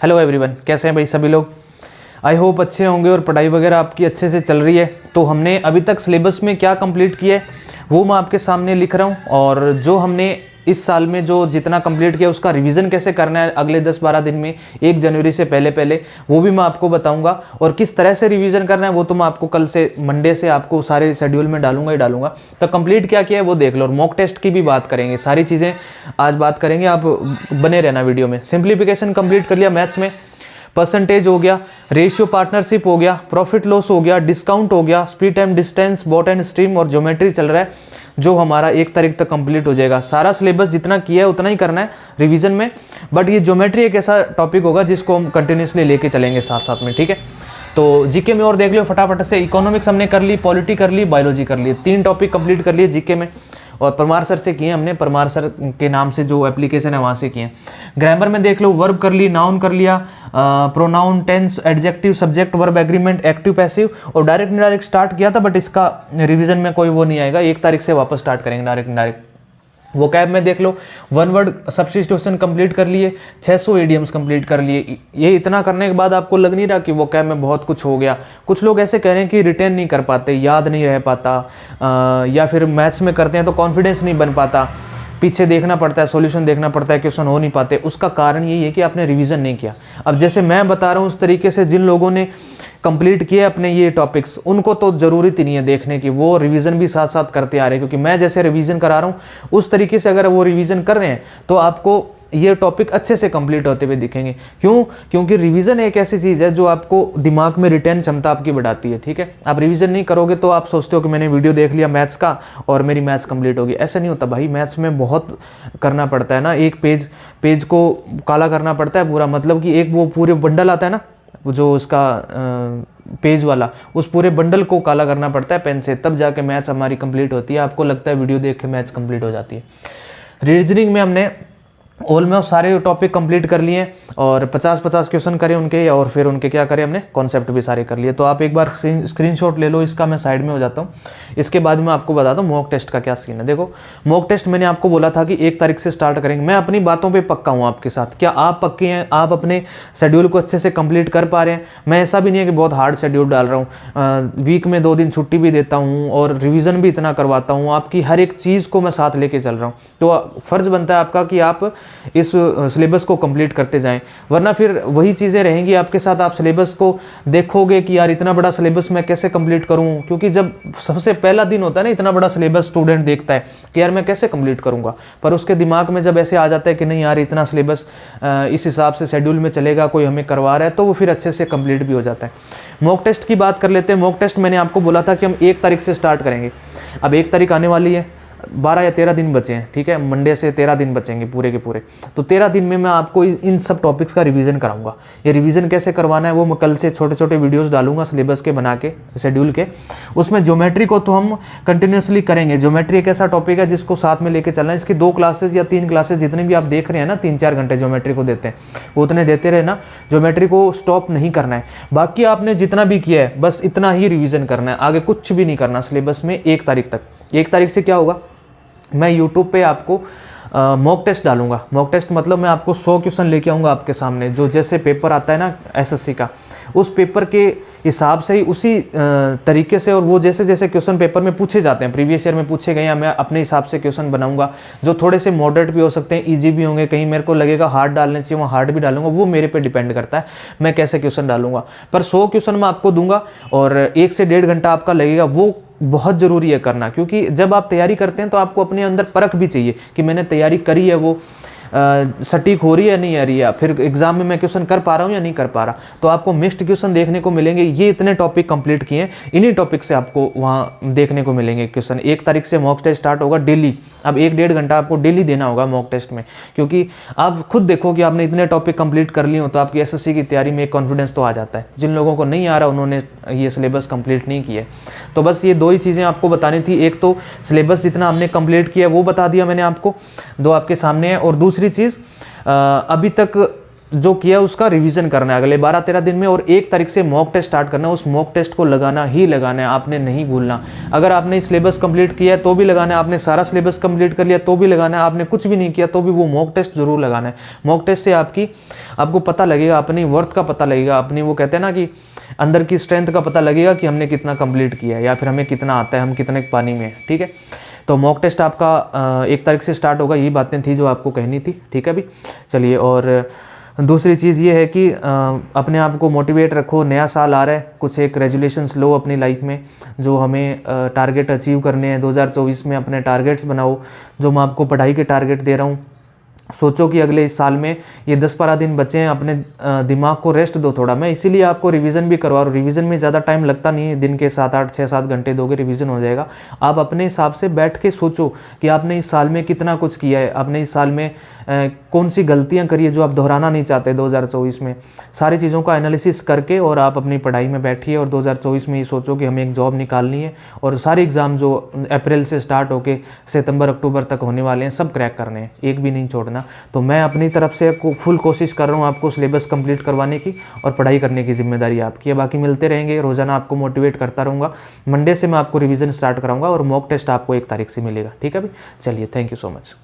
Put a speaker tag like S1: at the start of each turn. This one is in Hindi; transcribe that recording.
S1: हेलो एवरीवन, कैसे हैं भाई सभी लोग। आई होप अच्छे होंगे और पढ़ाई वगैरह आपकी अच्छे से चल रही है। तो हमने अभी तक सिलेबस में क्या कंप्लीट किया है वो मैं आपके सामने लिख रहा हूँ, और जो हमने इस साल में जो जितना कंप्लीट किया उसका रिवीजन कैसे करना है अगले 10-12 दिन में 1 जनवरी से पहले पहले वो भी मैं आपको बताऊंगा। और किस तरह से रिवीजन करना है वो तो मैं आपको कल से मंडे से आपको सारे शेड्यूल में डालूंगा ही डालूंगा। तो कंप्लीट क्या किया है वो देख लो, और मॉक टेस्ट की भी बात करेंगे, सारी चीज़ें आज बात करेंगे। आप बने रहना वीडियो में। सिंप्लीफिकेशन कंप्लीट कर लिया मैथ्स में, परसेंटेज हो गया, रेशियो पार्टनरशिप हो गया, प्रॉफिट लॉस हो गया, डिस्काउंट हो गया, speed time distance, boat and stream और ज्योमेट्री चल रहा है जो हमारा 1 तारीख तक कंप्लीट हो जाएगा। सारा सिलेबस जितना किया है उतना ही करना है रिवीजन में, बट ये ज्योमेट्री एक ऐसा टॉपिक होगा जिसको हम कंटिन्यूसली लेके चलेंगे साथ साथ में, ठीक है। तो जीके में और देख लो फटाफट से। इकोनॉमिक्स हमने कर ली, पॉलिटी कर ली, बायोलॉजी कर ली, 3 टॉपिक कंप्लीट कर लिए जीके में, और परमार सर से किए हमने, परमार सर के नाम से जो एप्लीकेशन है वहाँ से किए। ग्रामर में देख लो, वर्ब कर ली, नाउन कर लिया, pronoun, tense, adjective, subject, verb, agreement, active, passive, और डायरेक्ट इनडायरेक्ट स्टार्ट किया था, बट इसका रिवीजन में कोई वो नहीं आएगा, 1 तारीख से वापस स्टार्ट करेंगे डायरेक्ट इनडायरेक्ट। वोकैब में देख लो, 1 वर्ड सब्स्टिट्यूशन कंप्लीट कर लिए, 600 इडियम्स कंप्लीट कर लिए। ये इतना करने के बाद आपको लग नहीं रहा कि वोकैब में बहुत कुछ हो गया। कुछ लोग ऐसे कह रहे हैं कि रिटेन नहीं कर पाते, याद नहीं रह पाता, या फिर मैथ्स में करते हैं तो कॉन्फिडेंस नहीं बन पाता, पीछे देखना पड़ता है, सॉल्यूशन देखना पड़ता है, क्वेश्चन हो नहीं पाते। उसका कारण यही है कि आपने रिवीजन नहीं किया। अब जैसे मैं बता रहा हूँ उस तरीके से जिन लोगों ने कंप्लीट किए अपने ये टॉपिक्स, उनको तो ज़रूरत ही नहीं है देखने की, वो रिवीजन भी साथ साथ करते आ रहे हैं। क्योंकि मैं जैसे रिवीजन करा रहा हूँ उस तरीके से अगर वो रिवीजन कर रहे हैं तो आपको ये टॉपिक अच्छे से कंप्लीट होते हुए दिखेंगे। क्यों? क्योंकि रिवीजन एक ऐसी चीज़ है जो आपको दिमाग में रिटेन क्षमता आपकी बढ़ाती है, ठीक है। आप रिवीजन नहीं करोगे तो आप सोचते हो कि मैंने वीडियो देख लिया मैथ्स का और मेरी मैथ्स कंप्लीट होगी। ऐसा नहीं होता भाई, मैथ्स में बहुत करना पड़ता है ना। एक पेज को काला करना पड़ता है पूरा, मतलब कि एक वो पूरे बंडल आता है ना, जो उसका पेज वाला, उस पूरे बंडल को काला करना पड़ता है पेन से, तब जाके मैथ्स हमारी कंप्लीट होती है। आपको लगता है वीडियो देख के मैथ्स कंप्लीट हो जाती है। रीजनिंग में हमने ऑलमोस्ट सारे टॉपिक कंप्लीट कर लिए और 50-50 क्वेश्चन करे उनके, और फिर उनके क्या करे हमने कॉन्सेप्ट भी सारे कर लिए। तो आप एक बार स्क्रीनशॉट ले लो इसका, मैं साइड में हो जाता हूँ। इसके बाद मैं आपको बताता हूँ मॉक टेस्ट का क्या सीन है। देखो, मॉक टेस्ट मैंने आपको बोला था कि 1 तारीख से स्टार्ट करेंगे। मैं अपनी बातों पर पक्का हूँ आपके साथ। क्या आप पक्के हैं? आप अपने शेड्यूल को अच्छे से कंप्लीट कर पा रहे हैं? मैं ऐसा भी नहीं है कि बहुत हार्ड शेड्यूल डाल रहा हूँ, वीक में 2 दिन छुट्टी भी देता हूँ और रिविज़न भी इतना करवाता हूँ, आपकी हर एक चीज़ को मैं साथ लेके चल रहा हूँ। तो फ़र्ज़ बनता है आपका कि आप इस सिलेबस को कंप्लीट करते जाएं, वरना फिर वही चीज़ें रहेंगी आपके साथ। आप सिलेबस को देखोगे कि यार इतना बड़ा सिलेबस मैं कैसे कंप्लीट करूं, क्योंकि जब सबसे पहला दिन होता है ना, इतना बड़ा सिलेबस स्टूडेंट देखता है कि यार मैं कैसे कंप्लीट करूंगा, पर उसके दिमाग में जब ऐसे आ जाता है कि नहीं यार इतना सिलेबस इस हिसाब से शेड्यूल में चलेगा, कोई हमें करवा रहा है, तो वो फिर अच्छे से कंप्लीट भी हो जाता है। मॉक टेस्ट की बात कर लेते हैं। मॉक टेस्ट मैंने आपको बोला था कि हम 1 तारीख से स्टार्ट करेंगे। अब 1 तारीख आने वाली है, 12 या 13 दिन बचे हैं, ठीक है। मंडे से 13 दिन बचेंगे पूरे के पूरे। तो 13 दिन में मैं आपको इन सब टॉपिक्स का रिवीजन कराऊंगा। ये रिवीजन कैसे करवाना है वो मैं कल से छोटे छोटे वीडियोस डालूंगा सिलेबस के बना के, शेड्यूल के। उसमें ज्योमेट्री को तो हम कंटिन्यूसली करेंगे। ज्योमेट्री एक ऐसा टॉपिक है जिसको साथ में लेके चलना है। इसकी 2 क्लासेज या 3 क्लासेज जितने भी आप देख रहे हैं ना, 3-4 घंटे ज्योमेट्री को देते हैं, वो उतने देते रहे ना। ज्योमेट्री को स्टॉप नहीं करना है। बाकी आपने जितना भी किया है बस इतना ही रिवीजन करना है, आगे कुछ भी नहीं करना सिलेबस में 1 तारीख तक। 1 तारीख से क्या होगा, मैं YouTube पे आपको मॉक टेस्ट डालूंगा। मॉक टेस्ट मतलब मैं आपको 100 क्वेश्चन लेके आऊँगा आपके सामने, जो जैसे पेपर आता है ना SSC का, उस पेपर के हिसाब से ही, उसी तरीके से, और वो जैसे जैसे क्वेश्चन पेपर में पूछे जाते हैं, प्रीवियस ईयर में पूछे गए हैं, मैं अपने हिसाब से क्वेश्चन बनाऊंगा, जो थोड़े से मॉडरेट भी हो सकते हैं, ईजी भी होंगे। कहीं मेरे को लगेगा हार्ड डालने चाहिए, वहाँ हार्ड भी डालूंगा। वो मेरे पे डिपेंड करता है मैं कैसे क्वेश्चन डालूंगा। पर 100 क्वेश्चन मैं आपको दूंगा और 1 से 1.5 घंटा आपका लगेगा। वो बहुत ज़रूरी है करना, क्योंकि जब आप तैयारी करते हैं तो आपको अपने अंदर परख भी चाहिए कि मैंने तैयारी करी है, वो सटीक हो रही है नहीं आ रही है, फिर एग्जाम में मैं क्वेश्चन कर पा रहा हूँ या नहीं कर पा रहा। तो आपको मिक्स्ड क्वेश्चन देखने को मिलेंगे। ये इतने टॉपिक कंप्लीट किए हैं, इन्हीं टॉपिक से आपको वहाँ देखने को मिलेंगे क्वेश्चन। 1 तारीख से मॉक टेस्ट स्टार्ट होगा डेली। अब 1-1.5 घंटा आपको डेली देना होगा मॉक टेस्ट में, क्योंकि आप खुद देखो कि आपने इतने टॉपिक कंप्लीट कर लिए हो तो आपकी SSC की तैयारी में एक कॉन्फिडेंस तो आ जाता है। जिन लोगों को नहीं आ रहा उन्होंने ये सिलेबस कंप्लीट नहीं किया। तो बस ये 2 ही चीज़ें आपको बतानी थी। एक तो सिलेबस जितना हमने कंप्लीट किया वो बता दिया मैंने आपको, 2 आपके सामने है। और दूसरी चीज़, अभी तक जो किया उसका रिवीजन करना है अगले 12-13 दिन में, और 1 तारीख से मॉक टेस्ट स्टार्ट करना है। उस मॉक टेस्ट को लगाना ही लगाना है, आपने नहीं भूलना। अगर आपने सिलेबस कंप्लीट किया है तो भी लगाना है, आपने सारा सिलेबस कंप्लीट कर लिया तो भी लगाना है, आपने कुछ भी नहीं किया तो भी वो मॉक टेस्ट जरूर लगाना है। मॉक टेस्ट से आपको पता लगेगा, अपनी वर्थ का पता लगेगा, अपनी वो कहते हैं ना कि अंदर की स्ट्रेंथ का पता लगेगा कि हमने कितना कंप्लीट किया है या फिर हमें कितना आता है, हम कितने पानी में हैं। ठीक है, तो मॉक टेस्ट आपका 1 तारीख से स्टार्ट होगा। यही बातें थी जो आपको कहनी थी। ठीक है अभी चलिए, और दूसरी चीज़ ये है कि अपने आप को मोटिवेट रखो। नया साल आ रहा है, कुछ एक रेजुलेशंस लो अपनी लाइफ में, जो हमें टारगेट अचीव करने हैं 2024 में। अपने टारगेट्स बनाओ, जो मैं आपको पढ़ाई के टारगेट दे रहा हूँ। सोचो कि अगले इस साल में ये 10-12 दिन बचे हैं, अपने दिमाग को रेस्ट दो थोड़ा। मैं इसीलिए आपको रिवीजन भी करवा रहा हूँ। रिवीजन में ज़्यादा टाइम लगता नहीं है, दिन के 7-8 6-7 घंटे दोगे, रिवीजन हो जाएगा। आप अपने हिसाब से बैठ के सोचो कि आपने इस साल में कितना कुछ किया है, आपने इस साल में कौन सी गलतियाँ करी है जो आप दोहराना नहीं चाहते 2024 में। सारी चीज़ों का एनालिसिस करके और आप अपनी पढ़ाई में बैठिए, और 2024 में ये सोचो कि हमें एक जॉब निकालनी है, और सारे एग्ज़ाम जो अप्रैल से स्टार्ट होके सितंबर अक्टूबर तक होने वाले हैं सब क्रैक करने हैं, एक भी नहीं छोड़ना। तो मैं अपनी तरफ से फुल कोशिश कर रहा हूँ आपको सिलेबस कंप्लीट करवाने की, और पढ़ाई करने की जिम्मेदारी आपकी है। बाकी मिलते रहेंगे, रोज़ाना आपको मोटिवेट करता रहूँगा। मंडे से मैं आपको रिवीजन स्टार्ट कराऊंगा, और मॉक टेस्ट आपको 1 तारीख से मिलेगा। ठीक है भाई, चलिए, थैंक यू सो मच।